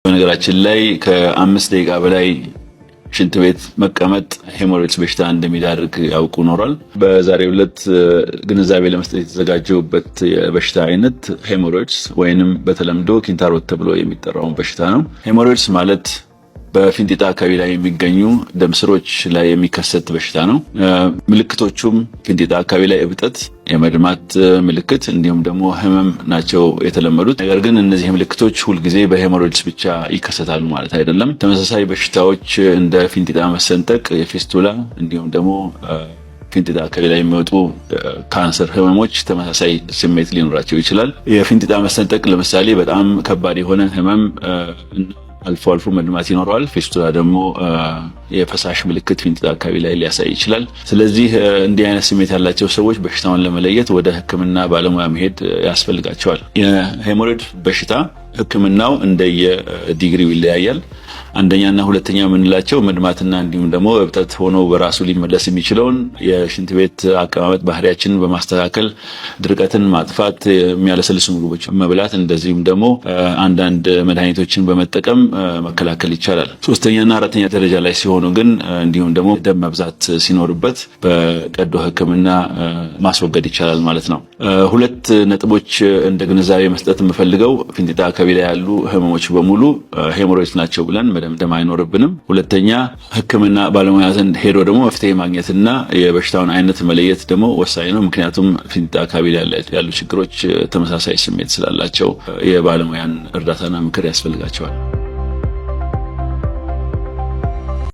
በነገራችን ላይ ከ5 ደቂቃ በላይ ሽንት ቤት መቀመጥ ሄሞሮይድስ በሽታ እንደሚዳርግ ያውቁ ኖሯል። በዛሬው ዕለት ግንዛቤ ለመስጠት የተዘጋጀውበት የበሽታ አይነት ሄሞሮይድስ ወይንም በተለምዶ ኪንታሮት ተብሎ የሚጠራው በሽታ ነው። ሄሞሮይድስ ማለት በፊንጢጣ አካባቢ ላይ የሚገኙ ደም ስሮች ላይ የሚከሰት በሽታ ነው። ምልክቶቹም ፊንጢጣ አካባቢ ላይ እብጠት፣ የመድማት ምልክት እንዲሁም ደግሞ ህመም ናቸው የተለመዱት። ነገር ግን እነዚህ ምልክቶች ሁልጊዜ በሄሞሮይድስ ብቻ ይከሰታሉ ማለት አይደለም። ተመሳሳይ በሽታዎች እንደ ፊንጢጣ መሰንጠቅ፣ የፊስቱላ እንዲሁም ደግሞ ፊንጢጣ አካባቢ ላይ የሚወጡ ካንሰር ህመሞች ተመሳሳይ ስሜት ሊኖራቸው ይችላል። የፊንጢጣ መሰንጠቅ ለምሳሌ በጣም ከባድ የሆነ ህመም አልፎ አልፎ መድማት ይኖረዋል። ፊስቱላ ደግሞ የፈሳሽ ምልክት ፊንጢጣ አካባቢ ላይ ሊያሳይ ይችላል። ስለዚህ እንዲህ አይነት ስሜት ያላቸው ሰዎች በሽታውን ለመለየት ወደ ሕክምና ባለሙያ መሄድ ያስፈልጋቸዋል። የሄሞሮይድ በሽታ ሕክምናው እንደየ ዲግሪው ይለያያል። አንደኛና ሁለተኛ የምንላቸው መድማትና እንዲሁም ደግሞ እብጠት ሆኖ በራሱ ሊመለስ የሚችለውን የሽንት ቤት አቀማመጥ ባህሪያችንን በማስተካከል ድርቀትን ማጥፋት፣ የሚያለሰልሱ ምግቦች መብላት፣ እንደዚሁም ደግሞ አንዳንድ መድኃኒቶችን በመጠቀም መከላከል ይቻላል። ሶስተኛና አራተኛ ደረጃ ላይ ሲሆኑ ግን እንዲሁም ደግሞ ደም መብዛት ሲኖርበት በቀዶ ሕክምና ማስወገድ ይቻላል ማለት ነው። ሁለት ነጥቦች እንደ ግንዛቤ መስጠት የምፈልገው ፊንጢጣ አካባቢ ላይ ያሉ ህመሞች በሙሉ ሄሞሮይድስ ናቸው ብለን መደምደም አይኖርብንም። ሁለተኛ ሕክምና ባለሙያ ዘንድ ሄዶ ደግሞ መፍትሄ ማግኘትና የበሽታውን አይነት መለየት ደግሞ ወሳኝ ነው። ምክንያቱም ፊንጢጣ አካባቢ ላይ ያሉ ችግሮች ተመሳሳይ ስሜት ስላላቸው የባለሙያን እርዳታና ምክር ያስፈልጋቸዋል።